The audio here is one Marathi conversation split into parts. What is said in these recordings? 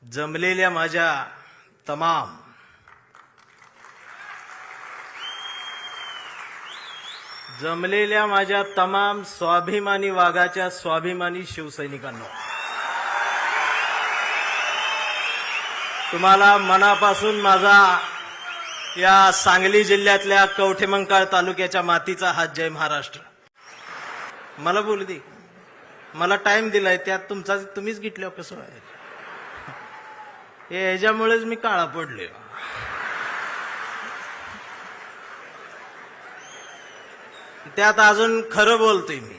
जमलेल्या माझ्या तमाम स्वाभिमानी वाघाच्या स्वाभिमानी शिवसैनिकांनो, तुम्हाला मनापासून माझा या सांगली जिल्ह्यातल्या कवठेमंकाळ तालुक्याच्या मातीचा हात जय महाराष्ट्र. मला बोलू दे, मला टाइम दिलाय, त्यात तुम्हीच गिटल्यावर कसं आहे? ह्याच्यामुळेच मी काळा पडले. त्यात अजून खरं बोलतोय मी,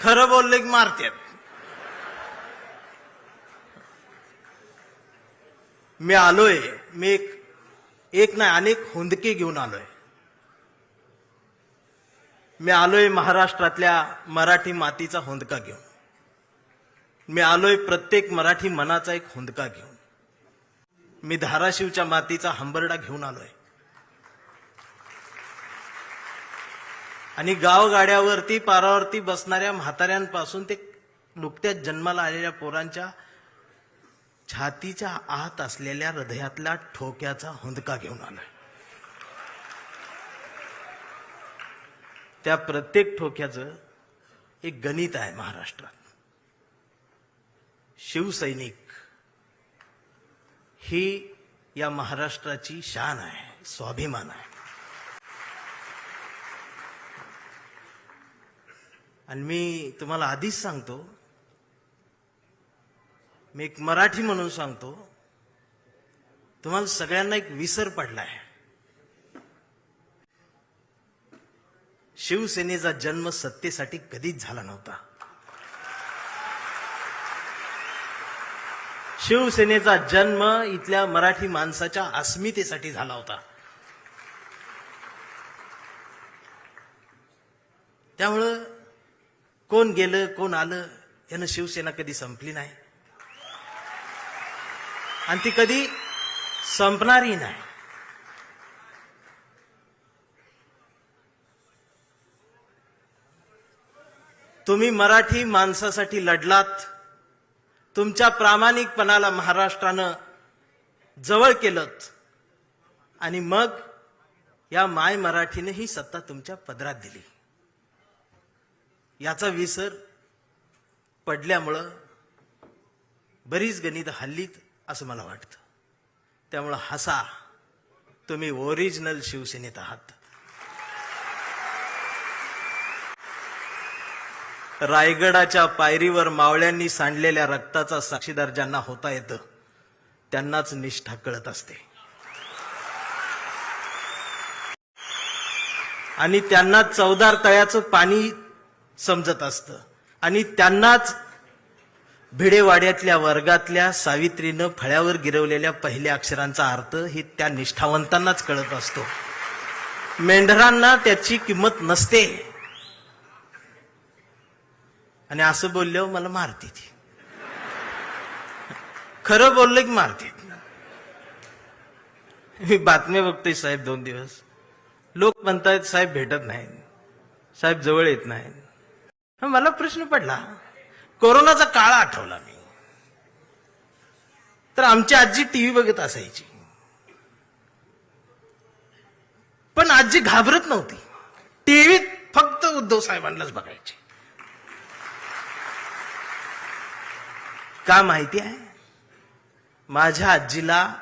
खरं बोलले की मारतात. मी आलोय, मी एक नाही अनेक हुंदके घेऊन आलोय. मी आलोय महाराष्ट्रातल्या मराठी मातीचा हुंदका घेऊन. मी आलोय प्रत्येक मराठी मनाचा एक हुंदका घेऊन. मी धाराशिवच्या मातीचा हंबरडा घेऊन आलोय. आणि गावगाड्यावरती पारावरती बसणाऱ्या म्हाताऱ्यांपासून ते नुकत्याच जन्माला आलेल्या पोरांच्या छातीच्या आत असलेल्या हृदयातल्या ठोक्याचा हुंदका घेऊन आलोय. त्या प्रत्येक ठोक्याचं एक गणित आहे महाराष्ट्रात. शिवसैनिक ही या महाराष्ट्राची शान आहे, स्वाभिमान आहे. आणि मी तुम्हाला आधीच सांगतो, मी एक मराठी म्हणून सांगतो, तुम्हाला सगळ्यांना एक विसर पडलाय. शिवसेनेचा जन्म सत्तेसाठी कधीच झाला नव्हता. शिवसेनेचा जन्म इथल्या मराठी माणसाच्या अस्मितेसाठी झाला होता. त्यामुळं कोण गेलं कोण आलं यानं शिवसेना कधी संपली नाही आणि ती कधी संपणारही नाही. तुम्ही मराठी माणसासाठी लढलात, तुमच्या प्रामाणिकपणाला महाराष्ट्रानं जवळ केलं आणि मग या माय मराठीने ही सत्ता तुमच्या पदरात दिली. याचा विसर पडल्यामुळं बरीच गणित हल्लीत असं मला वाटतं. त्यामुळं हसा, तुम्ही ओरिजिनल शिवसेनेत आहात. रायगडाच्या पायरीवर मावळ्यांनी सांडलेल्या रक्ताचा साक्षीदार ज्यांना होता येतं त्यांनाच निष्ठा कळत असते आणि त्यांना चवदार तळ्याचं पाणी समजत असतं आणि त्यांनाच भिडेवाड्यातल्या वर्गातल्या सावित्रीनं फळ्यावर गिरवलेल्या पहिल्या अक्षरांचा अर्थ ही त्या निष्ठावंतांनाच कळत असतो. मेंढरांना त्याची किंमत नसते. आणि असं बोलल्यावर मला मारते ती. खरं बोललं की मारते. मी बातम्या बघतोय साहेब 2 दिवस, लोक म्हणतायत साहेब भेटत नाहीत, साहेब जवळ येत नाहीत. मला प्रश्न पडला, कोरोनाचा काळ आठवला मी. तर आमची आजी टीव्ही बघत असायची, पण आजी घाबरत नव्हती. टीव्हीत फक्त उद्धव साहेबांनाच बघायची. का माहिती आहे? माझ्या आजीला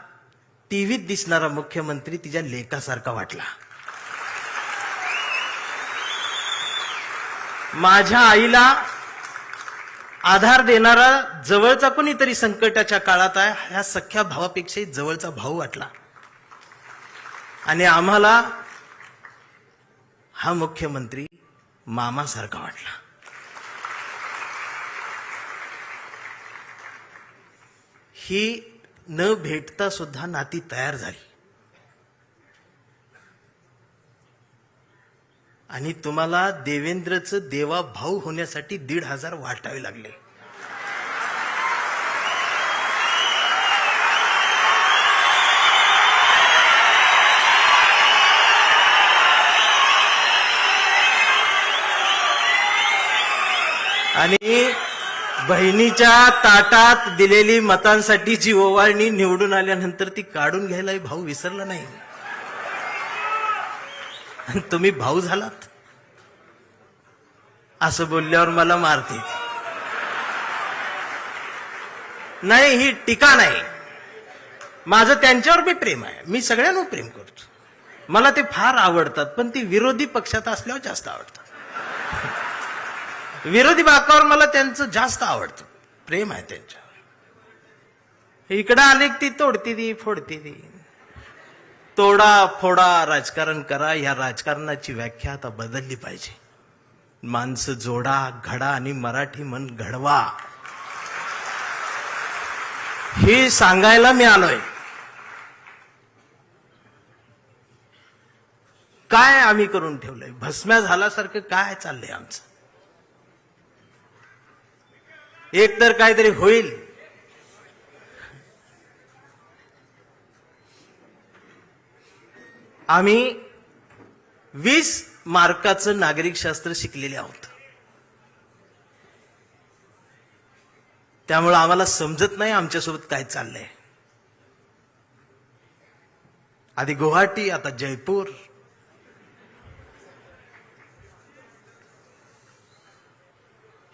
टीव्हीत दिसणारा मुख्यमंत्री तिच्या लेकासारखा वाटला. माझ्या आईला आधार देणारा जवळचा कोणीतरी संकटाच्या काळात आहे ह्या सख्या भावापेक्षाही जवळचा भाऊ वाटला. आणि आम्हाला हा मुख्यमंत्री मामासारखा वाटला. ही न भेटता सुद्धा नाती तयार झाली. आणि तुम्हाला देवेंद्रचं देवा भाऊ होण्यासाठी 1,500 वाटावे लागले. आणि बहिणीच्या ताटात दिलेली मतांसाठीची ओवाळणी निवडून आल्यानंतर ती काढून घ्यायला भाऊ विसरला नाही. आणि तुम्ही भाऊ झालात असं बोलल्यावर मला मारते. नाही, ही टीका नाही. माझं त्यांच्यावर बी प्रेम आहे. मी सगळ्यांवर प्रेम करतो. मला ते फार आवडतात, पण ती विरोधी पक्षात असल्यावर जास्त आवडतात. विरोधी बाकावर मला त्यांचं जास्त आवडतं, प्रेम आहे त्यांच्यावर. इकडं आले ती तोडती ती फोडती ती. तोडा फोडा राजकारण करा. या राजकारणाची व्याख्या आता बदलली पाहिजे. माणसं जोडा, घडा आणि मराठी मन घडवा, हे सांगायला मी आलोय. काय आम्ही करून ठेवलंय? भस्म्या झाल्यासारखं काय चाललंय आमचं? एक तर काहीतरी होईल. आम्ही 20 मार्काचं नागरिक शास्त्र शिकलेले आहोत. त्यामुळे आम्हाला समजत नाही आमच्यासोबत काय चाललंय. आधी गुवाहाटी, आता जयपूर.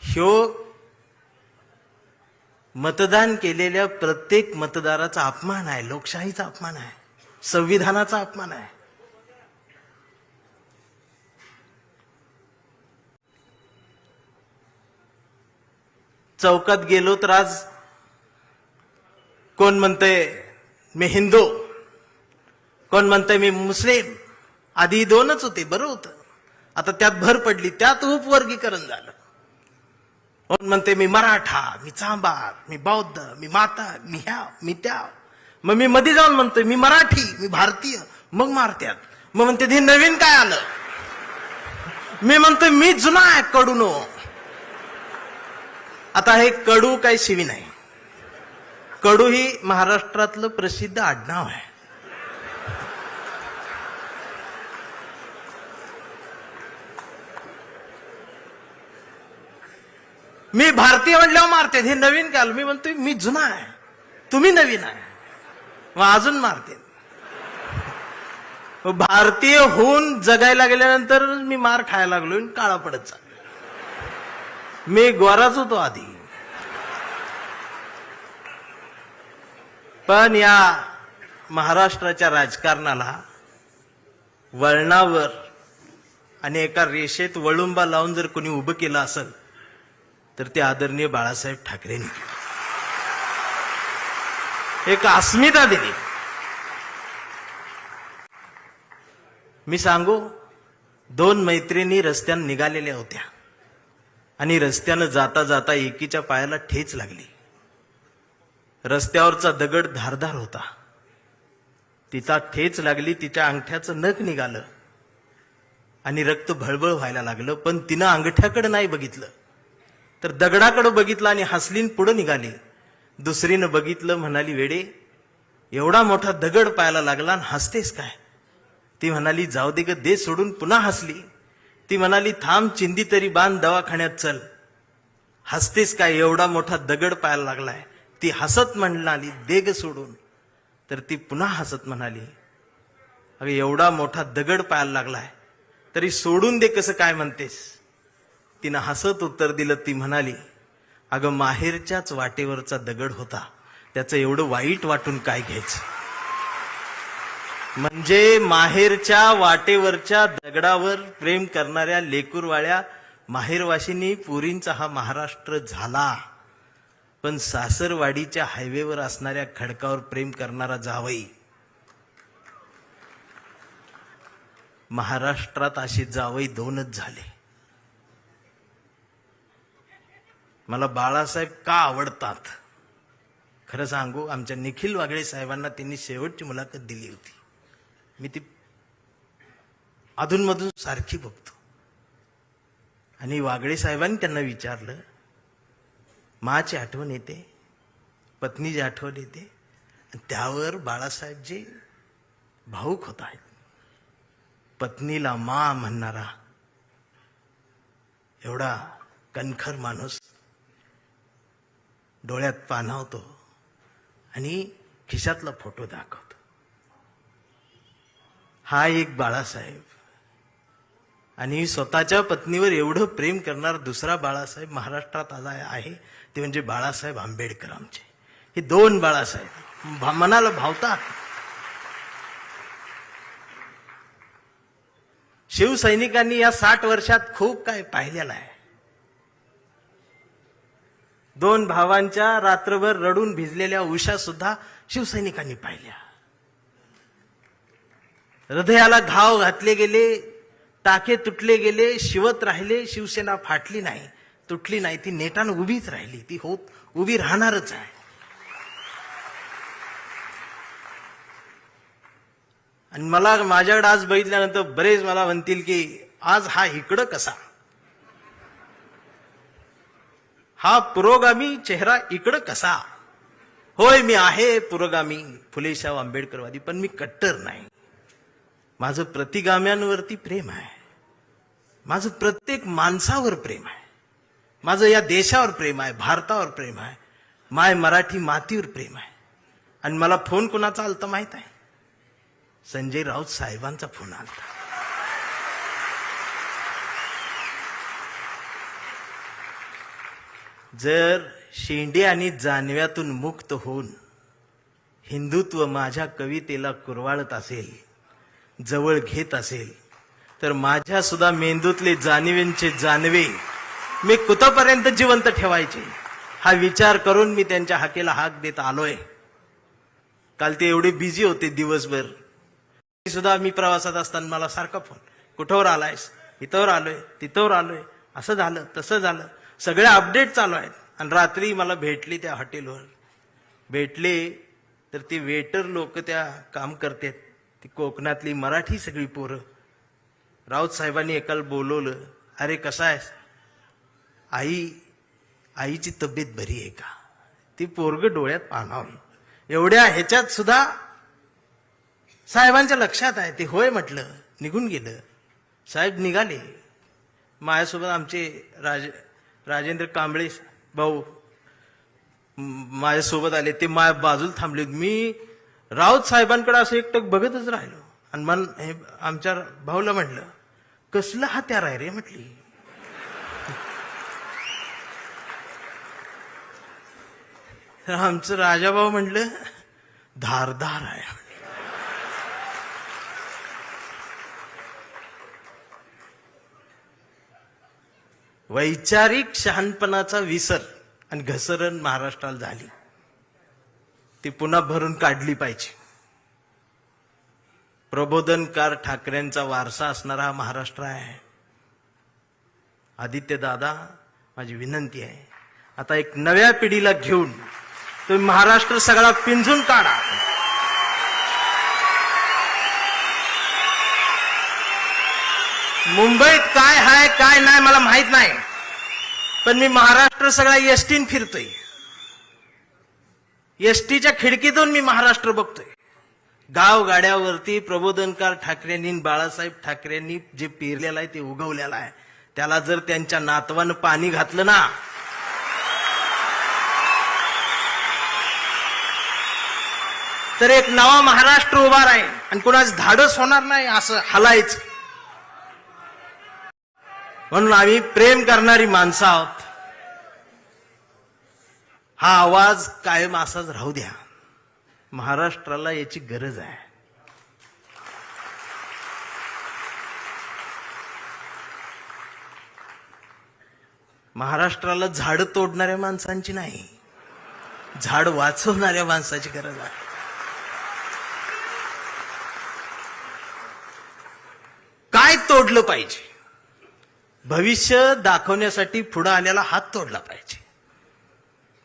ह्यो मतदान केलेल्या प्रत्येक मतदाराचा अपमान आहे. लोकशाहीचा अपमान आहे. संविधानाचा अपमान आहे. चौकात गेलो तर आज कोण म्हणतंय मी हिंदू, कोण म्हणतंय मी मुस्लिम. आधी 2च होते, बरं होतं. आता त्यात भर पडली, त्यात उपवर्गीकरण झालं. कोण म्हणते मी मराठा, मी चांभार, मी बौद्ध, मी माता, मी ह्या, मी त्या. मग मी मध्ये जाऊन म्हणतोय मी मराठी, मी भारतीय. मग मारत्यात. मग म्हणते हे नवीन काय आलं? मी म्हणतोय मी जुना आहे, कडूनो. आता हे कडू काही शिवी नाही. कडू ही महाराष्ट्रातलं प्रसिद्ध आडनाव आहे. मी भारतीय म्हणल्यावर मारते. हे नवीन काय? मी म्हणतोय मी जुना आहे, तुम्ही नवीन आहे. मग अजून मारते. भारतीय होऊन जगायला गेल्यानंतर मी मार खायला लागलो, काळा पडत चाललो. मी गोराच होतो आधी. पण या महाराष्ट्राच्या राजकारणाला वळणावर आणि एका रेषेत वळुंबा लावून जर कोणी उभं केलं असेल तर ते आदरणीय बाळासाहेब ठाकरेंनी एक अस्मिता दिली. मी सांगू, 2 मैत्रिणी रस्त्यानं निघालेल्या होत्या आणि रस्त्यानं जाता जाता एकीच्या पायाला ठेच लागली. रस्त्यावरचा दगड धारदार होता. तिचा ठेच लागली, तिच्या अंगठ्याचं नख निघालं आणि रक्त भळभळ व्हायला लागलं. पण तिनं अंगठ्याकडे नाही बघितलं, तर दगडाकडे बघितलं आणि हसलीन पुढे निघाली. दुसरीनं बघितलं, म्हणाली वेडे, एवढा मोठा दगड पायाला लागला आणि हसतेस काय? ती म्हणाली जाऊ दे ग, दे सोडून. पुन्हा हसली. ती म्हणाली थांब, चिंदी तरी बांध, दवाखान्यात चल. हसतेस काय? एवढा मोठा दगड पायाला लागलाय. ती हसत म्हणाली दे ग सोडून. तर ती पुन्हा हसत म्हणाली अगं एवढा मोठा दगड पायाला लागलाय तरी सोडून दे कसं काय म्हणतेस? तिनं हसत उत्तर दिलं. ती म्हणाली अगं माहेरच्याच वाटेवरचा दगड होता, त्याचं एवढं वाईट वाटून काय घ्यायचं? म्हणजे माहेरच्या वाटेवरच्या दगडावर प्रेम करणाऱ्या लेकूरवाळ्या माहेरवाशींनी पुरींचा हा महाराष्ट्र झाला. पण सासरवाडीच्या हायवेवर असणाऱ्या खडकावर प्रेम करणारा जावई, महाराष्ट्रात असे जावई 2च झाले. मला बाळासाहेब का आवडतात खरं सांगू, आमच्या निखिल वागळे साहेबांना त्यांनी शेवटची मुलाखत दिली होती. मी ती अधूनमधून सारखी बघतो. आणि वागळे साहेबांनी त्यांना विचारलं, माची आठवण येते, पत्नीची आठवण येते. आणि त्यावर बाळासाहेब जे भाऊक होत आहेत. पत्नीला मा म्हणणारा एवढा कणखर माणूस डोळ्यात पाणावतो आणि खिशातला फोटो दाखवतो. हा एक बाळासाहेब. आणि स्वतःच्या पत्नीवर एवढं प्रेम करणारा दुसरा बाळासाहेब महाराष्ट्रात आला आहे, ते म्हणजे बाळासाहेब आंबेडकर. आमचे हे दोन बाळासाहेब मनाला भावतात. शिवसैनिकांनी या 60 वर्षात खूप काय पाहिलेलं आहे. दोन भावांच्या रात्रभर रडून भिजलेल्या उषा सुद्धा शिवसैनिकांनी पाहिल्या. हृदयाला घाव घातले गेले, टाके तुटले गेले, शिवत राहिले. शिवसेना फाटली नाही, तुटली नाही, ती नेटानं उभीच राहिली. ती उभी राहणारच आहे. आणि मला माझ्याकडे आज बघितल्यानंतर बरेच मला म्हणतील की आज हा इकडं कसा, हा पुरोगामी चेहरा इकडं कसा. होय, मी आहे पुरोगामी, फुलेशाह आंबेडकरवादी, पण मी कट्टर नाही. माझं प्रतिगाम्यांवरती प्रेम आहे. माझं प्रत्येक माणसावर प्रेम आहे. माझं या देशावर प्रेम आहे, भारतावर प्रेम आहे, माय मराठी मातीवर प्रेम आहे. आणि मला फोन कुणाचा आलता माहित आहे? संजय राऊत साहेबांचा फोन आलता. जर शेंडे आणि जानव्यातून मुक्त होऊन हिंदुत्व माझ्या कवितेला कुरवाळत असेल, जवळ घेत असेल, तर माझ्या सुद्धा मेंदूतले जाणीवेंचे जानवे मी कुठपर्यंत जिवंत ठेवायचे, हा विचार करून मी त्यांच्या हाकेला हाक देत आलोय. काल ते एवढे बिझी होते दिवसभर. सुद्धा मी प्रवासात असताना मला सारखा फोन, कुठवर आलायस, इथवर आलोय, तिथवर आलोय, असं झालं तसं झालं, सगळे अपडेट चालू आहेत. आणि रात्री मला भेटली त्या हॉटेलवर. भेटले तर ती वेटर लोक त्या काम करतात, ती कोकणातली मराठी सगळी पोरं. राऊत साहेबांनी एकाला बोलवलं, अरे कसा आहेस, आईची तब्येत बरी आहे का. ती पोरग डोळ्यात पाणावलं. एवढ्या ह्याच्यात सुद्धा साहेबांच्या लक्षात आहे. ते होय म्हटलं, निघून गेलं. साहेब निघाले. माझ्यासोबत आमचे राजेंद्र कांबळे भाऊ माझ्यासोबत आले. ते माझ्या बाजूला थांबले. मी राऊत साहेबांकडे असं एकटक बघतच राहिलो. आणि आमच्या भाऊला म्हटलं, कसलं हत्यार आहे रे म्हटली. आमचं राजाभाऊ म्हटलं, धारदार आहे. वैचारिक शहाणपणाचा विसर आणि घसरण महाराष्ट्राला झाली, ती पुन्हा भरून काढली पाहिजे. प्रबोधनकार ठाकरेंचा वारसा असणारा हा महाराष्ट्र आहे. आदित्य दादा, माझी विनंती आहे, आता एक नव्या पिढीला घेऊन तुम्ही महाराष्ट्र सगळा पिंजून काढा. मुंबईत काय आहे काय नाही मला माहित नाही, पण मी महाराष्ट्र सगळा एसटीन फिरतोय. एसटीच्या खिडकीतून मी महाराष्ट्र बघतोय. गावगाड्यावरती प्रबोधनकार ठाकरेंनी, बाळासाहेब ठाकरेंनी जे पेरलेलं आहे ते उगवलेलं आहे. त्याला जर त्यांच्या नातवानं पाणी घातलं ना, तर एक नवा महाराष्ट्र उभा राहील आणि कुणाच धाडस होणार नाही असं हलायचं. म्हणून आम्ही प्रेम करणारी माणसं आहोत. हा आवाज कायम असाच राहू द्या. महाराष्ट्राला याची गरज आहे. महाराष्ट्राला झाड तोडणाऱ्या माणसांची नाही, झाड वाचवणाऱ्या माणसाची गरज आहे. काय तोडलं पाहिजे? भविष्य दाखवण्यासाठी पुढे आलेला हात तोडला पाहिजे.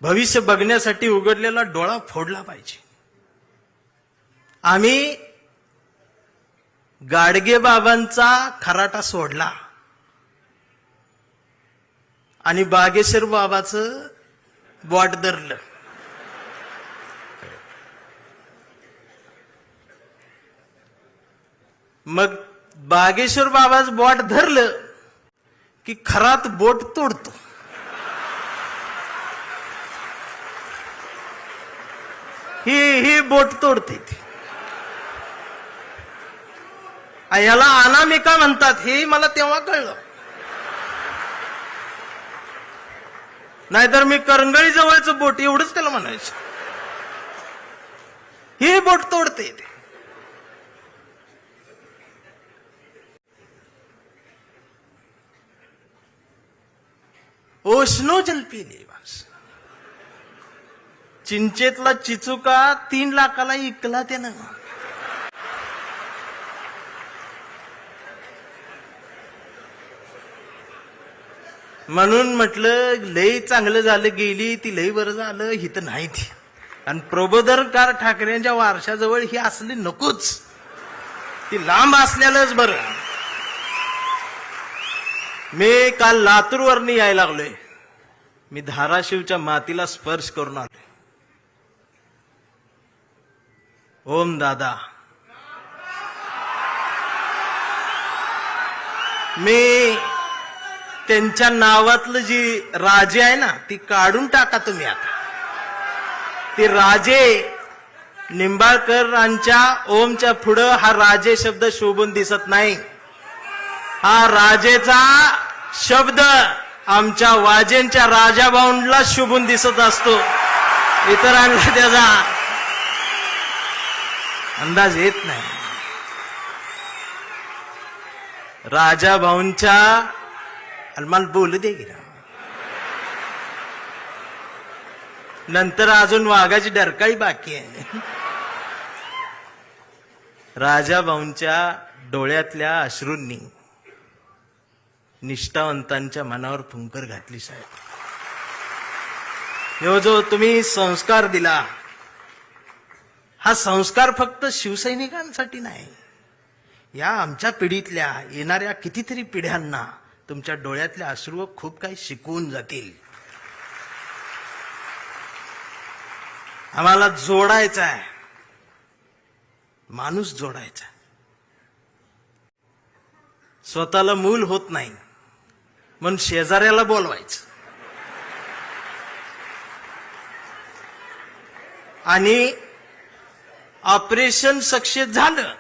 भविष्य बघण्यासाठी उघडलेला डोळा फोडला पाहिजे. आम्ही गाडगे बाबांचा खराटा सोडला आणि बागेश्वर बाबाचं बॉट धरलं. मग बागेश्वर बाबाचं बॉट धरलं की खरात बोट तोडतो. ही बोट तोडते ती. याला अनामिका म्हणतात हे मला तेव्हा कळलं. नाहीतर मी करंगळी जवळचं बोट एवढंच त्याला म्हणायचं. ही बोट तोडते ती. ओशनो जल पिले बस. चिंचेतला चिचुका 3 लाखाला इकला त्यानं. म्हणून म्हटलं लय चांगलं झालं गेली ती, लय बरं झालं हिथं नाही ती. आणि प्रबोधनकार ठाकरेंच्या वारशाजवळ ही असली नकोच, ती लांब असल्यालाच बरं. मी काल लातूरवरनी यायला लागलोय. मी धाराशिवच्या मातीला स्पर्श करून आलोय. ओम दादा, मी त्यांच्या नावातलं जी राजे आहे ना ती काढून टाका तुम्ही आता. ती राजे निंबाळकरांच्या ओमच्या पुढं हा राजे शब्द शोभून दिसत नाही. हा राजेचा शब्द आमच्या वाजेंच्या राजाभाऊंला शोभून दिसत असतो. इतरांना त्याचा अंदाज येत नाही. राजाभाऊंच्या मला बोलू दे की नंतर अजून वाघाची डरकाळी बाकी आहे. राजाभाऊंच्या डोळ्यातल्या अश्रूंनी निष्ठावंतांच्या मनावर फुंकर घातली साहेब. ह्यो जो तुम्ही संस्कार दिला, हा संस्कार फक्त शिवसैनिकांसाठी नाही, या आमच्या पिढीतल्या येणाऱ्या कितीतरी पिढ्यांना तुमच्या डोळ्यातल्या अश्रू खूप काही शिकवून जातील. आम्हाला जोडायचा आहे, माणूस जोडायचा. स्वतःला मूल होत नाही म्हणून शेजाऱ्याला बोलवायचं आणि ऑपरेशन सक्सेस झालं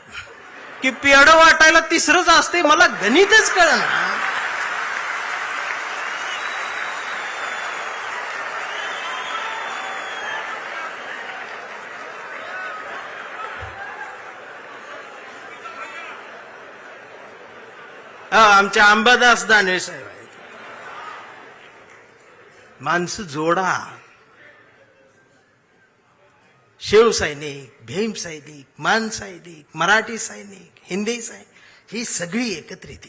की पेढं वाटायला तिसरंच असते. मला गणितच कळना. आमच्या अंबादास दानवे साहेब आहेत. माणसं जोडा. शिवसैनिक, भीम सैनिक, मान सैनिक, मराठी सैनिक, हिंदी सैनिक, ही सगळी एकत्रित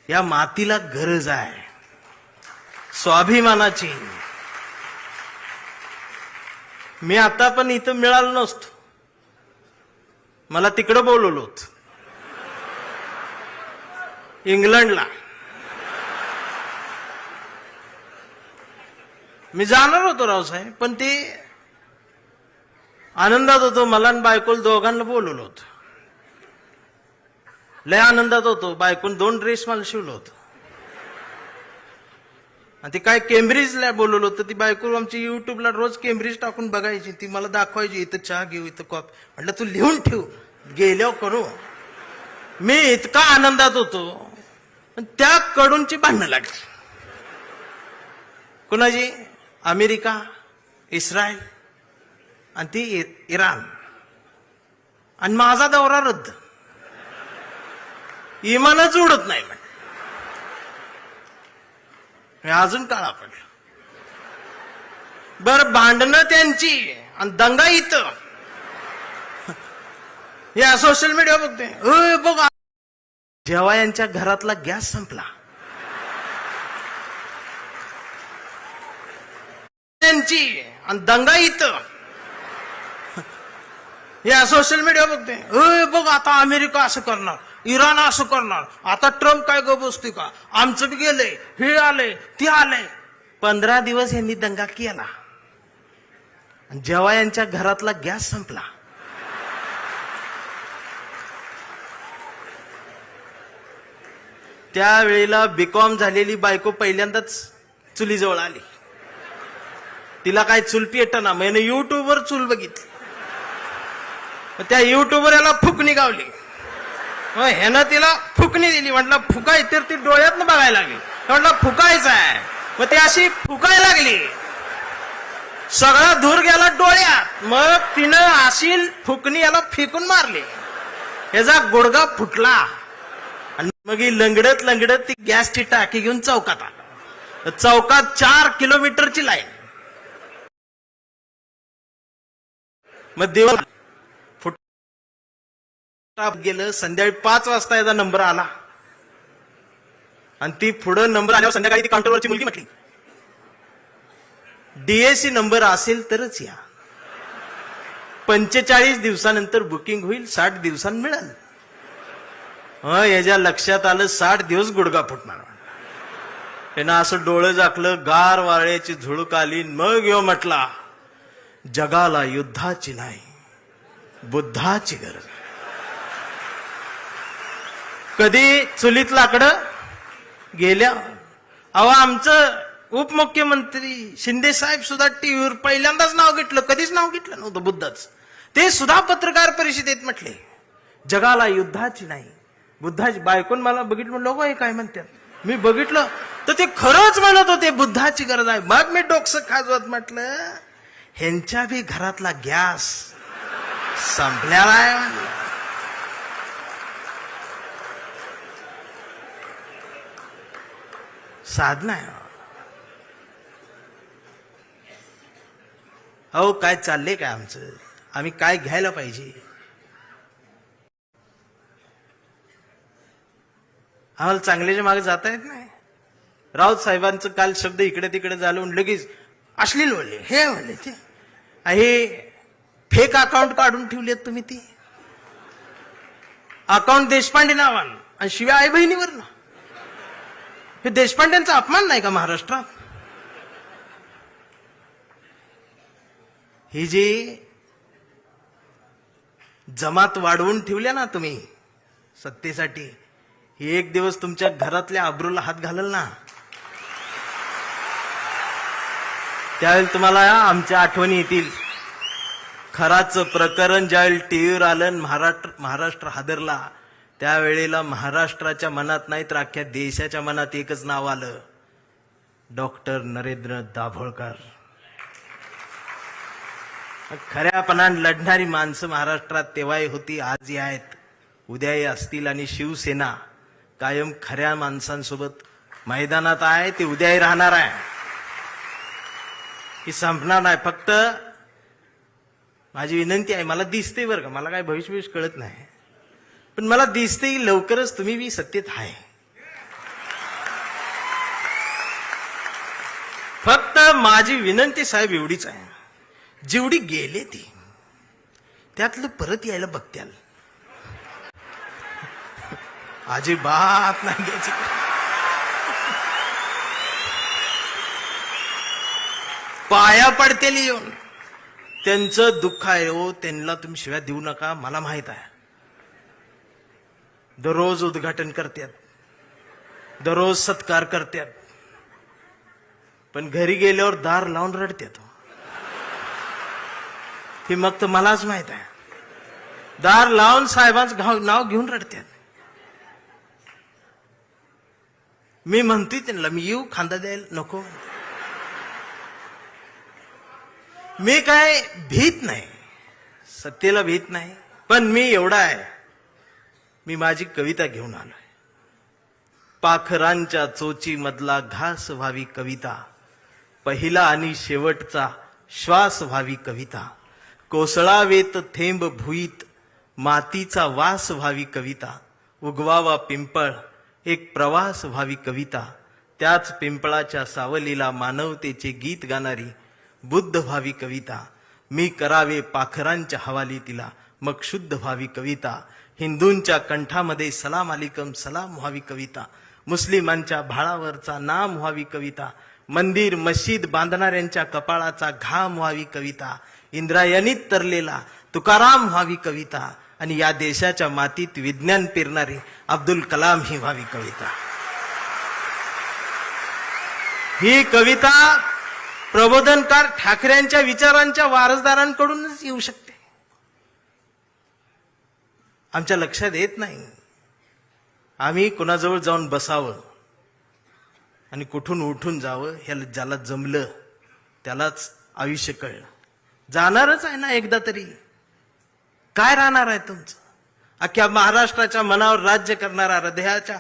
या मातीला गरज आहे स्वाभिमानाची. मी आता पण इथं मिळालो नसतो, मला तिकडं बोलवलं होतं इंग्लंडला. मी जाणार होतो रावसाहेब, पण ते आनंदात होतो. मला आणि बायकोला दोघांना बोलवलं होतं. लय आनंदात होतो. बायकोन 2 ड्रेस मला शिवलं होतं. आणि ती काय केम्ब्रिजला बोलवलं होतं. ती बायको आमची युट्यूबला रोज केम्ब्रिज टाकून बघायची. ती मला दाखवायची, इथं चहा घेऊ, इथं कॉफी. म्हटलं तू लिहून ठेव, गेल्यावर करू. मी इतका आनंदात होतो, त्या कडूनची भांडणं लागली. कुणाची? अमेरिका, इस्रायल आणि ती इराण. आणि माझा दौरा रद्द. इमानच उडत नाही. मी अजून काळा पडला. बर भांडणं त्यांची आणि दंगा इथं. या सोशल मीडिया बघते. बघ, जेव्हा यांच्या घरातला गॅस संपला, त्यांची आणि दंगा इथं. या सोशल मीडिया बघते. बघ आता अमेरिका असं करणार, इराण असं करणार, आता ट्रम्प काय गप बसते का, आमचं बी गेले, हे आले, ते आले. 15 दिवस यांनी दंगा केला. जेव्हा यांच्या घरातला गॅस संपला, त्यावेळेला बीकॉम झालेली बायको पहिल्यांदाच चुलीजवळ आली. तिला काय चूल पेटना, मैंने युट्यूबवर चूल बघितली. त्या युट्यूबवर याला फुकणी गावली. ह्यानं तिला फुकणी दिली. म्हटलं फुकाय, तर ती डोळ्यातनं बघायला लागली. म्हटलं फुकायचं आहे. मग ती अशी फुकायला लागली, सगळा धूर गेला डोळ्यात. मग तिनं अशी फुकणी याला फेकून मारली, याचा गुडगा फुटला. आणि मग ही लंगडत लंगडत ती गॅसची टाकी घेऊन चौकात आला. चौकात 4 किलोमीटरची लाईन. मग दिवस गेलं. संध्याकाळी 5 वाजता याचा नंबर आला. आणि ती पुढं नंबर आल्यावर संध्याकाळी ती काउंटरवरची मुलगी म्हटली, डीएसी नंबर असेल तरच या. 45 दिवसानंतर बुकिंग होईल, 60 दिवसांनी मिळेल. याच्या लक्षात आलं 60 दिवस गुडगा फुटणार. त्यानं असं डोळं झाकलं, गार वाऱ्याची झुळूक आली. मग यो म्हटला, जगाला युद्धाची नाही, बुद्धाची गरज. कधी चुलीत लाकडं गेल्या. अहो, आमचं उपमुख्यमंत्री शिंदे साहेब सुद्धा टीव्हीवर पहिल्यांदाच नाव घेतलं, कधीच नाव घेतलं नव्हतं बुद्धाचं. ते सुद्धा पत्रकार परिषदेत म्हटले, जगाला युद्धाची नाही, बुद्धाची. बायकोन मला बघितलं, लोक हे काय म्हणतात. मी बघितलं तर ते खरंच म्हणत होते बुद्धाची गरज आहे. मग मी डोकसं खाजवत म्हटलं, ह्यांच्या बी घरातला गॅस संपलेला आहे. साधना आहे. अहो, काय चाललंय काय आमचं, आम्ही काय घ्यायला पाहिजे. आम्हाला चांगल्याच्या मागे जाता येत नाही. राऊत साहेबांचं काल शब्द इकडे तिकडे झालं, लगेच अश्लील बोलले, हे बोलले, ते हे फेक अकाउंट काढून ठेवलेत तुम्ही. ती अकाउंट देशपांडे नावानं आणि शिवाय आई बहिणीवर ना. हे देशपांड्यांचा अपमान नाही का महाराष्ट्रात? ही जी जमात वाढवून ठेवल्या ना तुम्ही सत्तेसाठी, ही एक दिवस तुमच्या घरातल्या आबरूला हात घालल ना, त्यावेळी तुम्हाला आमच्या आठवणी येतील. खराचं प्रकरण ज्यावेळी टीव्हीवर आलं, महाराष्ट्र हादरला, त्यावेळेला महाराष्ट्राच्या मनात नाही तर अख्ख्या देशाच्या मनात एकच नाव आलं, डॉक्टर नरेंद्र दाभोळकर. खऱ्यापणानं लढणारी माणसं महाराष्ट्रात तेव्हाही होती, आजही आहेत, उद्याही असतील. आणि शिवसेना कायम खऱ्या माणसांसोबत मैदानात आहे, ते उद्याही राहणार आहे, ही संपणार नाही. फक्त माझी विनंती आहे, मला दिसते बरं का, मला काय भविष्य कळत नाही, पण मला दिसते की लवकरच तुम्ही बी सत्तेत आहे. फक्त माझी विनंती साहेब एवढीच आहे, जेवढी गेले ती त्यातलं परत यायला बघत्याल, अजिबात नाही घ्यायची. पाया पडतेली येऊन त्यांचं दुःख आहे हो, त्यांना तुम्ही शिव्या देऊ नका. मला माहित आहे, दररोज उद्घाटन करतात, दररोज सत्कार करतात, पण घरी गेल्यावर दार लावून रडतात. हे मग तर मलाच माहित आहे, दार लावून साहेबांचं नाव घेऊन रडतात. मी म्हणतोय त्यांना, मी येऊ खांदा द्यायला नको. मी काय भीत नाही, सत्तेला भीत नाही, पण मी एवढा आहे, मी माझी कविता घेऊन आलोय. पाखरांच्या चोची मधला घास व्हावी कविता, पहिला आणि शेवटचा श्वास व्हावी कविता, कोसळावेत थेंब भुईत मातीचा वास व्हावी कविता, उगवावा पिंपळ एक प्रवास व्हावी कविता, त्याच पिंपळाच्या सावलीला मानवतेचे गीत गाणारी बुद्ध व्हावी कविता, मी करावे पाखरांच्या हवाली तिला मग शुद्ध व्हावी कविता, हिंदूंच्या कंठामध्ये सलाम अलिकम सलाम व्हावी कविता, मुस्लिमांच्या भाळावरचा नाम व्हावी कविता, मंदिर मशीद बांधणाऱ्यांच्या कपाळाचा घाम व्हावी कविता, इंद्रायणीत तरलेला तुकाराम व्हावी कविता, आणि या देशाच्या मातीत विज्ञान पेरणारे अब्दुल कलाम ही व्हावी कविता. ही कविता प्रबोधनकार ठाकरेंच्या विचारांच्या वारसदारांकडूनच येऊ शकते. आमच्या लक्षात येत नाही. आम्ही कुणाजवळ जाऊन बसावं आणि कुठून उठून जावं, ह्याला ज्याला जमलं त्यालाच आयुष्य कळलं. जाणारच आहे ना एकदा तरी. काय राहणार आहे तुमचं? अख्ख्या महाराष्ट्राच्या मनावर राज्य करणारा, हृदयाच्या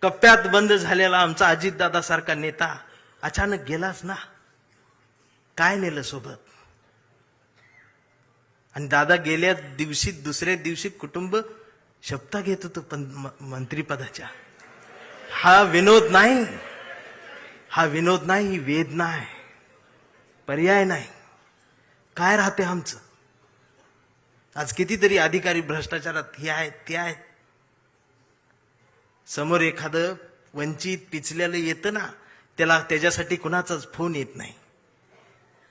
कप्प्यात बंद झालेला आमचा अजितदादा सारखा नेता अचानक गेलाच ना. काय नेलं सोबत? आणि दादा गेल्या दिवशी दुसऱ्या दिवशी कुटुंब शपथा घेत होतं मंत्रीपदाच्या. हा विनोद नाही, हा विनोद नाही, ही वेदना आहे, पर्याय नाही. काय राहते आमचं? आज कितीतरी अधिकारी भ्रष्टाचारात हे आहेत ते आहेत. समोर एखादं वंचित पिचलेलं येतं ना, त्याच्यासाठी कुणाचाच फोन येत नाही,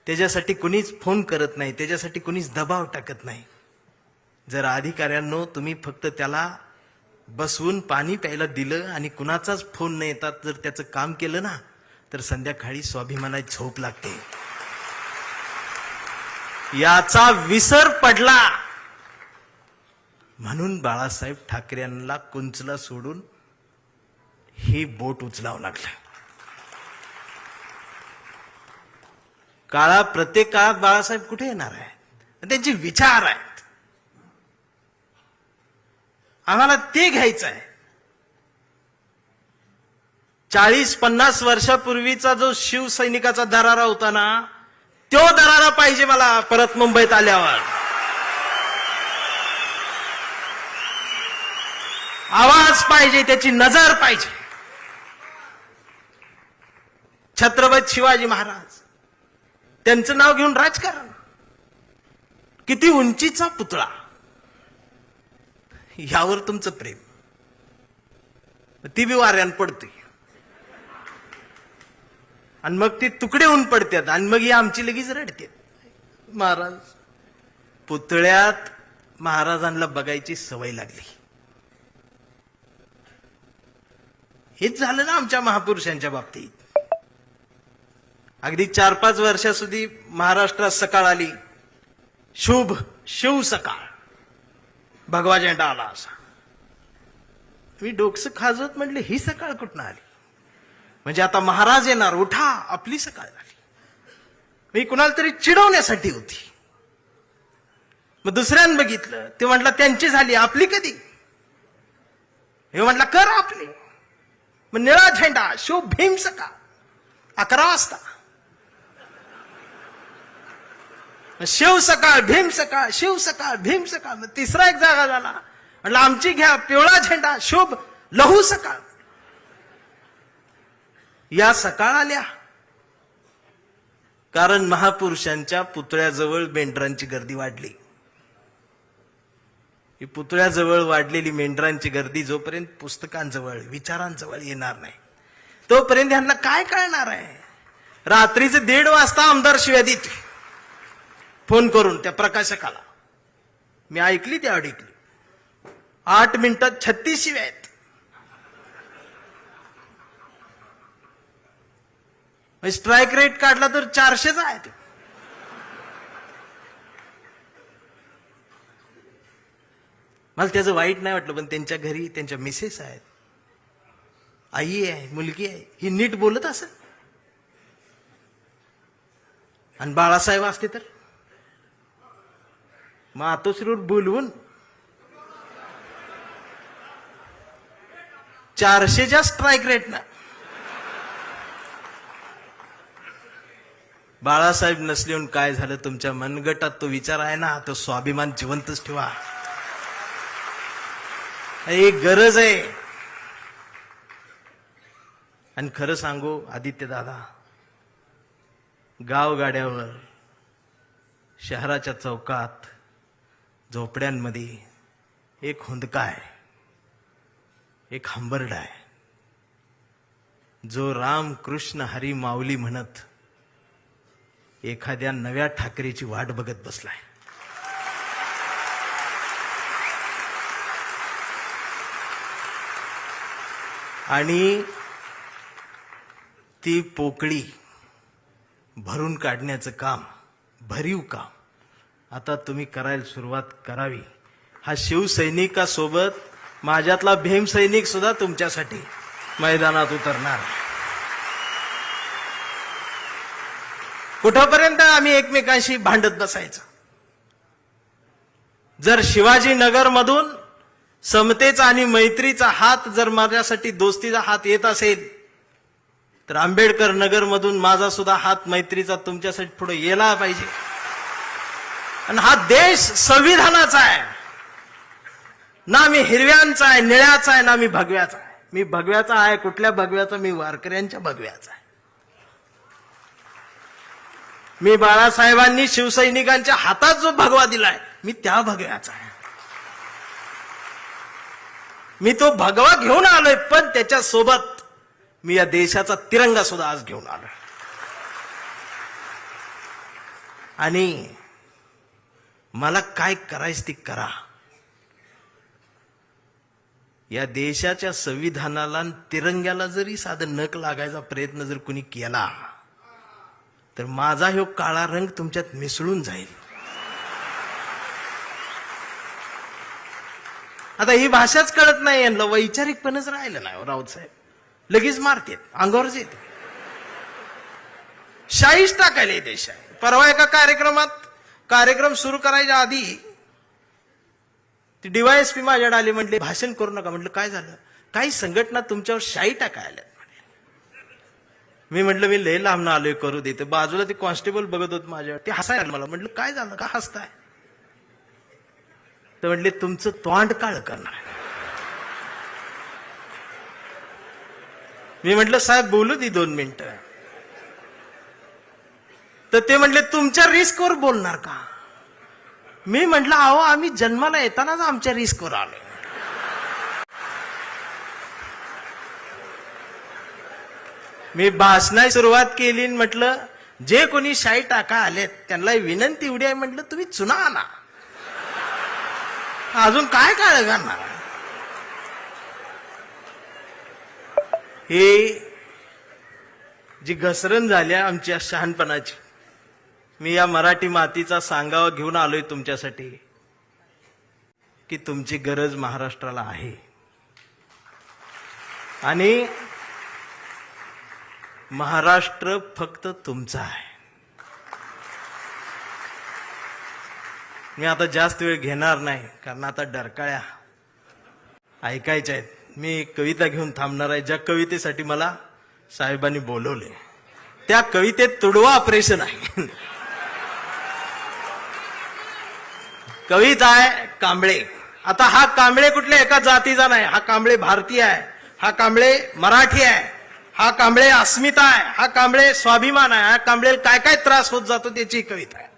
त्याच्यासाठी कुणीच फोन करत नाही, त्याच्यासाठी कुणीच दबाव टाकत नाही. जर अधिकाऱ्यांनो तुम्ही फक्त त्याला बसवून पाणी प्यायला दिलं आणि कुणाचाच फोन न येतात जर त्याचं काम केलं ना, तर संध्याकाळी स्वाभिमानाची झोप लागते. याचा विसर पडला म्हणून बाळासाहेब ठाकरे यांना कुंचला सोडून हे बोट उचलावं लागलं. प्रत्येक काळात बाळासाहेब कुठे येणार आहे? त्यांचे विचार आहेत, आम्हाला ते घ्यायचं आहे. 40-50 वर्षापूर्वीचा जो शिवसैनिकाचा दरारा होता ना, तो दरारा पाहिजे मला परत मुंबईत आल्यावर. आवाज पाहिजे, त्याची नजर पाहिजे. छत्रपती शिवाजी महाराज, त्यांचं नाव घेऊन राजकारण, किती उंचीचा पुतळा, यावर तुमचं प्रेम. ती बी वाऱ्यान पडते आणि मग ती तुकडे होऊन पडतात आणि मग ही आमची लगेच रडते. महाराज, पुतळ्यात महाराजांना बघायची सवय लागली. हेच झालं ना आमच्या महापुरुषांच्या बाबतीत. अगदी 4-5 वर्षाસુધી महाराष्ट्रात सकाळ आली, शुभ शिव सकाळ, भगवा झेंडा आला असा. मी डोकसं खाजवत म्हटले, ही सकाळ कुठून आली? म्हणजे आता महाराज येणार, उठा, आपली सकाळ झाली. मी कुणाला तरी चिडवण्यासाठी होती. मग दुसऱ्यानं बघितलं, ते म्हटलं त्यांची झाली, आपली कधी? हे म्हटलं कर आपली. मग निळा झेंडा, शुभ भीम सकाळ, 11 वाजता. शिव सकाळ, भीम सकाळ, शिव सकाळ, भीम सकाळ. मग तिसरा एक जागा झाला, म्हटलं आमची घ्या, पिवळा झेंडा, शुभ लहू सकाळ. या सकाळ आल्या कारण महापुरुषांच्या पुतळ्याजवळ मेंढरांची गर्दी वाढली. ही पुतळ्याजवळ वाढलेली मेंढरांची गर्दी जोपर्यंत पुस्तकांजवळ, विचारांजवळ येणार नाही, तोपर्यंत यांना काय कळणार आहे? रात्रीचे 1:30 वाजता आमदार शिव्या देत फोन करून त्या प्रकाशकाला. मी ऐकली, त्या ऐकली. 8 मिनिटात 36 शिव्या आहेत. स्ट्राईक रेट काढला तर 400च आहे. मला त्याचं वाईट नाही वाटलं, पण त्यांच्या घरी त्यांच्या मिसेस आहेत, आई आहे, मुलगी आहे, ही नीट बोलत असेल. आणि बाळासाहेब असते तर मातोश्रीवर बोलवून 400च्या स्ट्राईक रेट ना. बाळासाहेब नसले काय झालं? तुमच्या मनगटात तो विचार आहे ना, तो स्वाभिमान जिवंतच ठेवा. एक गरज आहे. आणि खरं सांगू आदित्य दादा, गावगाड्यावर, शहराच्या चौकात, झोपड्यांमध्ये एक हुंदका आहे, एक हंबरडा आहे, जो राम कृष्ण हरी माऊली म्हणत एखाद्या नव्या ठाकरेची वाट बघत बसलाय. आणि ती पोकळी भरून काढण्याचं काम, भरीव काम आता तुम्ही करायला सुरुवात करावी. हा शिवसैनिकासोबत माझ्यातला भीमसैनिक सुद्धा तुमच्यासाठी मैदानात उतरणार. कुठपर्यंत आम्ही एकमेकांशी भांडत बसायचं? जर शिवाजीनगर मधून समतेचा आणि मैत्रीचा हात जर माझ्यासाठी दोस्तीचा हात येत असेल, तर आंबेडकर नगर मधून माझा सुद्धा हात मैत्रीचा तुमच्यासाठी पुढे येला पाहिजे. आणि हा देश संविधानाचा आहे ना, मी हिरव्यांचा आहे, निळ्याचा आहे ना, मी भगव्याचा आहे. मी भगव्याचा आहे. कुठल्या भगव्याचा? मी वारकऱ्यांच्या भगव्याचा आहे. मी बाळासाहेबांनी शिवसैनिकांच्या हातात जो भगवा दिलाय, मी त्या भगव्याचा आहे. मी तो भगवा घेऊन आलोय, पण त्याच्या सोबत मी या देशाचा तिरंगा सुद्धा आज घेऊन आलोय. आणि मला काय करायचं ती करा. या देशाच्या संविधानाला तिरंग्याला जरी साधं नख लागायचा प्रयत्न जर कुणी केला, तर माझा ह्यो काळा रंग तुमच्यात मिसळून जाईल. आता ही भाषाच कळत नाही यांना, वैचारिकपणच राहिलं नाही. राऊत साहेब लगेच मारतेत, अंगावरच येते. शाईच टाकायला देश आहे. परवा एका कार्यक्रम सुरू करायच्या आधी ती DYSP माझ्याकडे आली, म्हटले भाषण करू नका. म्हटलं काय झालं? काही संघटना तुमच्यावर शाई टाकायला. मी म्हटलं मी लय लांब आलोय, करू देते. बाजूला ते कॉन्स्टेबल बघत होत माझ्यावर, ते हसायला मला. म्हटलं काय झालं, का हसताय? तर म्हटले तुमचं तोंड काळ करणार. मी म्हटलं साहेब बोलू दे 2 मिनिटं. तर ते म्हटले तुमच्या रिस्कवर बोलणार का? मी म्हटलं अहो आम्ही जन्माला येतानाच आमच्या रिस्कवर आलोय. मी भाषणाची सुरुवात केली, म्हटलं जे कोणी शाई टाका आलेत त्यांना विनंती एवढी आहे, म्हटलं तुम्ही चुना आणा, अजून काय काळ करणार. हे जी घसरण झाली आमच्या शहाणपणाची, मी या मराठी मातीचा सांगावा घेऊन आलोय तुमच्यासाठी की तुमची गरज महाराष्ट्राला आहे. आणि महाराष्ट्र फक्त तुमचा आहे. मी आता जास्त वेळ घेणार नाही, कारण आता डरकाळ्या ऐकायच्या आहेत. मी एक कविता घेऊन थांबणार आहे, ज्या कवितेसाठी मला साहेबांनी बोलवले. त्या कवितेत तुडवा ऑपरेशन आहे. कविता आहे कांबळे. आता हा कांबळे कुठल्या एका जातीचा नाही, हा कांबळे भारतीय आहे, हा कांबळे मराठी आहे, हा कांबळे अस्मिता आहे, हा कांबळे स्वाभिमान आहे, हा कांबळे काय काय त्रास होत जातो त्याची कविता आहे.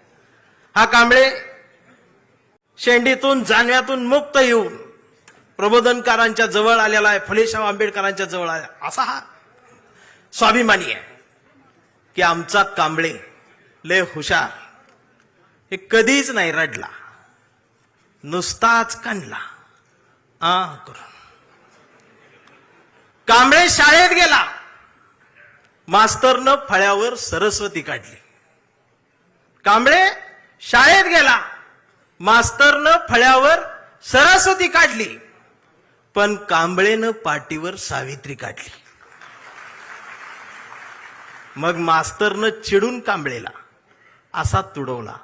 हा कांबळे शेंडीतून जानव्यातून मुक्त येऊन प्रबोधनकारांच्या जवळ आलेला आहे, फुलेशाह आंबेडकरांच्या जवळ आला, असा हा स्वाभिमानी आहे. की आमचा कांबळे लय हुशार, हे कधीच नाही रडला, नुसताच कांडला करून. कांबळे शाळेत गेला, मास्तरनं फळ्यावर सरस्वती काढली. कांबळे शाळेत गेला, मास्तरनं फळ्यावर सरस्वती काढली, पण कांबळेनं पाटीवर सावित्री काढली. मग मास्तरनं चिडून कांबळेला असा तुडवला,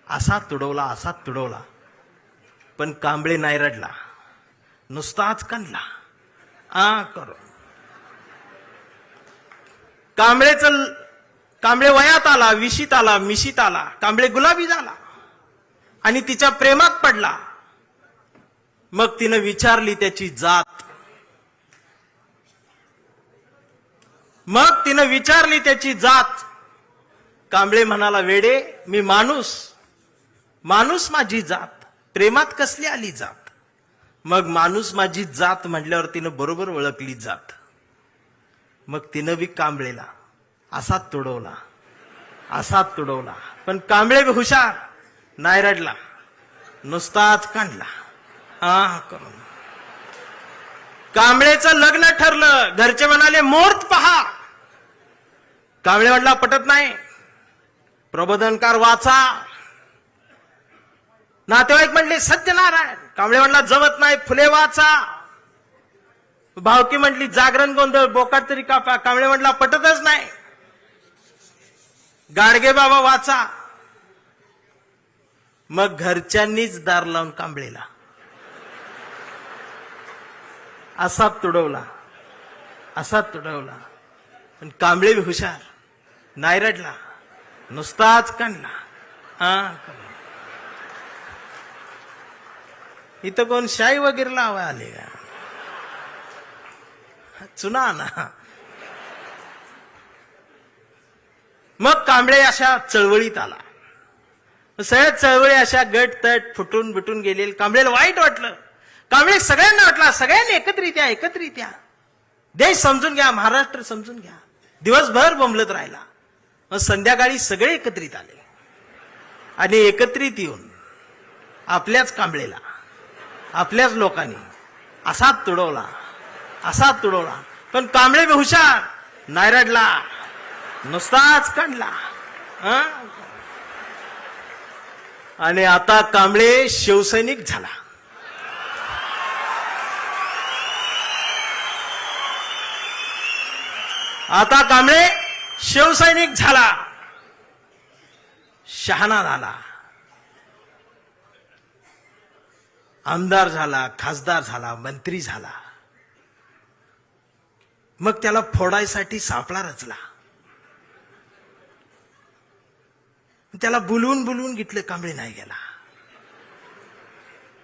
असा तुडवला, असा तुडवला, पण कांबळे नाही रडला, नुसताच कांडला करून. कांबळे वयात आला, विशीत आला, मिशीत आला, कांबळे गुलाबी झाला आणि तिच्या प्रेमात पडला. मग तिनं विचारली त्याची जात, कांबळे म्हणाला वेडे मी माणूस, माणूस माझी जात, प्रेमात कसली आली जात. मग माणूस माझी जात म्हटल्यावर तिनं बरोबर ओळखली जात. मग तिनं बी कांबळेला असा तुडवला, असा तुडवला, पण कांबळे बी हुशार, नाही रडला, नुसताच कांडला करून. कांबळेचं लग्न ठरलं. घरचे म्हणाले मुहूर्त पहा. कांबळे म्हटला पटत नाही, प्रबोधनकार वाचा. नातेवाईक म्हणले सत्यनारायण. कांबळे म्हणला जमत नाही, फुले वाचा. भावकी म्हटली जागरण गोंधळ बोकाट तरी कापा. कांबळे म्हणला पटतच नाही. गाडगे बाबा वाचा. मग घरच्यांनीच दार लावून कांबळेला असा तुडवला, असा तुडवला. पण कांबळे हुशार, नाही रडला, नुसताच काढला. इथं कोण शाई वगैरे लावा आले का? चुना ना. मग कांबळे अशा चळवळीत आला. सगळ्या चळवळी अशा गट तट फुटून बिटून गेलेले. कांबळेला वाईट वाटलं. कांबळे सगळ्यांना वाटला, सगळ्यांनी एकत्रित या, एकत्रित या. देश समजून घ्या, महाराष्ट्र समजून घ्या. दिवसभर बोंबलत राहिला. मग संध्याकाळी सगळे एकत्रित आले आणि एकत्रित येऊन आपल्याच कांबळेला, आपल्याच लोकांनी असाच तुडवला, असाच तुडवला. पण कांबळे हुशार, नाही रडला, नुसताच काढला. आणि आता कांबळे शिवसैनिक झाला. आता कांबळे शिवसैनिक झाला, शहाणा झाला, आमदार झाला, खासदार झाला, मंत्री झाला. मग त्याला फोडायसाठी सापळा रचला. त्याला बुलवून बुलवून घेतलं, कांबळे नाही गेला.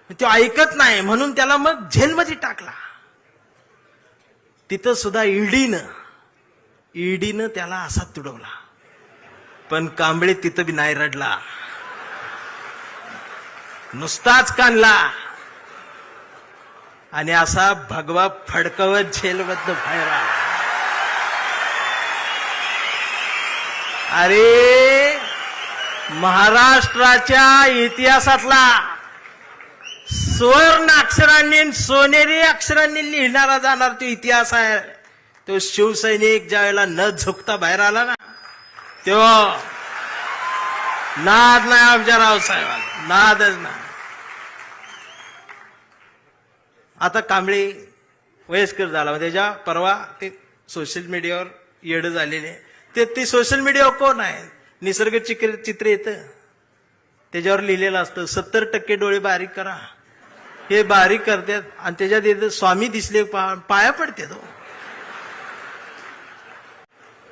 तो ऐकत नाही म्हणून त्याला मग जेलमध्ये टाकला. तिथं सुद्धा ईडीनं त्याला असा तुडवला. पण कांबळे तिथं बी नाही रडला, नुसताच कानला आणि असा भगवा फडकवत जेलमधनं बाहेर आला. अरे महाराष्ट्राच्या इतिहासातला सुवर्ण अक्षरांनी सोनेरी अक्षरांनी लिहिणारा जाणार तो इतिहास आहे. तो शिवसैनिक ज्या वेळेला न झुकता बाहेर आला ना, तेव्हा नाद नाही आमच्या रावसाहेबाला, नादच नाही. आता कांबळे वयस्कर झाला. त्याच्या परवा ते सोशल मीडियावर येडं झालेले. ते सोशल मीडियावर कोण आहे? निसर्ग चित्र येतं, त्याच्यावर लिहिलेलं असतं 70% डोळे बारीक करा. हे बारीक करतात आणि त्याच्यात येतं स्वामी दिसले पाया पडते. तो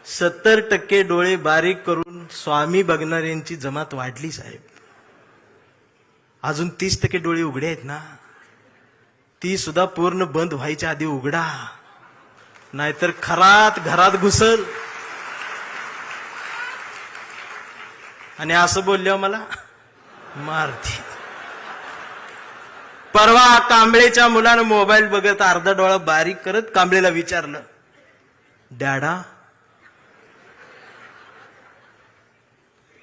70% डोळे बारीक करून स्वामी बघणाऱ्यांची जमात वाढली साहेब. अजून 30% डोळे उघडे आहेत ना, ती सुद्धा पूर्ण बंद व्हायच्या आधी उघडा, नाहीतर खरात घरात घुसल. आणि असं बोलल्यावर मला मारती. परवा कांबळेच्या मुलानं मोबाईल बघत अर्धा डोळा बारीक करत कांबळेला विचारलं, डॅडा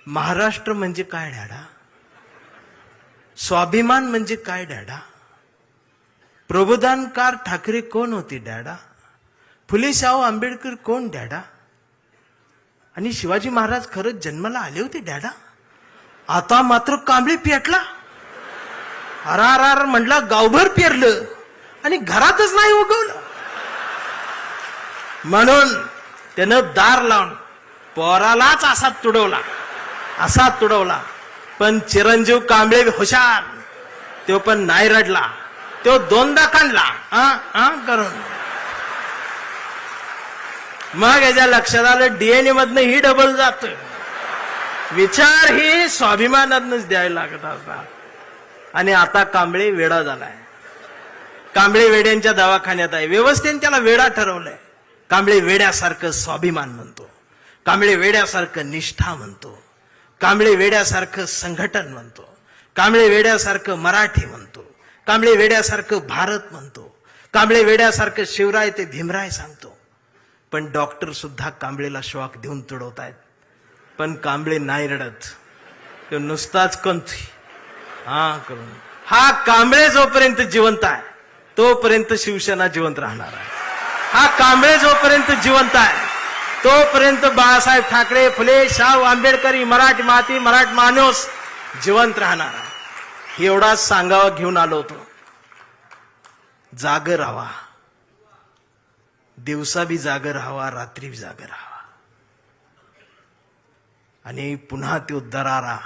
महाराष्ट्र म्हणजे काय डॅडा? स्वाभिमान म्हणजे काय डॅडा? प्रबोधनकार ठाकरे कोण होते डॅडा? फुले शाहू आंबेडकर कोण डॅडा? आणि शिवाजी महाराज खरंच जन्माला आले होते डॅडा? आता मात्र कांबळे पेटला. अरार म्हटला, गावभर पेरलं आणि घरातच नाही उगवलं. म्हणून त्यानं दार लावून पोरालाच असा तुडवला, असा तुडवला. पण चिरंजीव कांबळे हुशार, तो पण नाही रडला. तो दोनदा काढला करून. मग याच्या लक्षात आलं डीएनए मधनं ही डबल जात. विचार ही स्वाभिमानातनच द्यायला लागत असतात. आणि आता कांबळे वेडा झालाय. कांबळे वेड्यांच्या दवाखान्यात आहे. व्यवस्थेने त्याला वेडा ठरवलंय. कांबळे वेड्यासारखं स्वाभिमान म्हणतो, कांबळे वेड्यासारखं निष्ठा म्हणतो, कांबळे वेड्यासारखं संघटन म्हणतो, कांबळे वेड्यासारखं मराठी म्हणतो, कांबळे वेड्यासारखं भारत म्हणतो, कांबळे वेड्यासारखं शिवराय ते भीमराय सांगतो. पण डॉक्टर सुद्धा कांबळेला शॉक देऊन तुडवतायत. पण कांबळे नाही रडत, तो नुसताच कंथी करून. हा कांबळे जोपर्यंत जिवंत आहे तोपर्यंत शिवसेना जिवंत राहणार आहे. हा कांबळे जोपर्यंत जिवंत आहे तोपर्यंत बाळासाहेब ठाकरे, फुले, शाहू आंबेडकरी, मराठी माती, मराठी माणूस जिवंत राहणार आहे. एवढाच सांगावा घेऊन आलो होतो. जागर राहावा, दिवसा बी जागर राहावा, रात्री बी जागर राहावा, आणि पुन्हा तो दरारा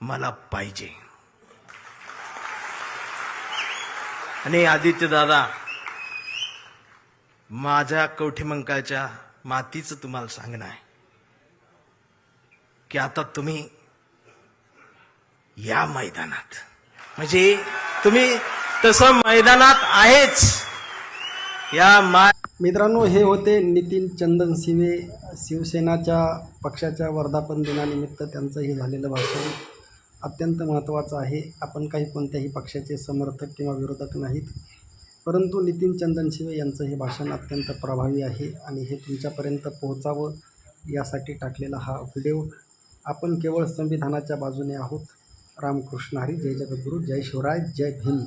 मला पाहिजे. आणि आदित्य दादा, माझ्या कवठेमंकाळच्या मातीचं तुम्हाला सांगणं आहे की आता तुम्ही या मैदानात, म्हणजे तुम्ही तसं मैदानात आहेच. या मित्रांनो, हे होते नितीन चंदनशिवे. शिवसेनाच्या पक्षाच्या वर्धापन दिनानिमित्त त्यांचं हे झालेलं भाषण अत्यंत महत्त्वाचं आहे. आपण काही कोणत्याही पक्षाचे समर्थक किंवा विरोधक नाहीत, परंतु नितीन चंदनशिवे यांचं हे भाषण अत्यंत प्रभावी आहे आणि हे तुमच्यापर्यंत पोहोचावं यासाठी टाकलेला हा व्हिडिओ. आपण केवळ संविधानाच्या बाजूने आहोत. रामकृष्ण हरी. जय जगद्गुरू. जय शिवराय. जय भीम.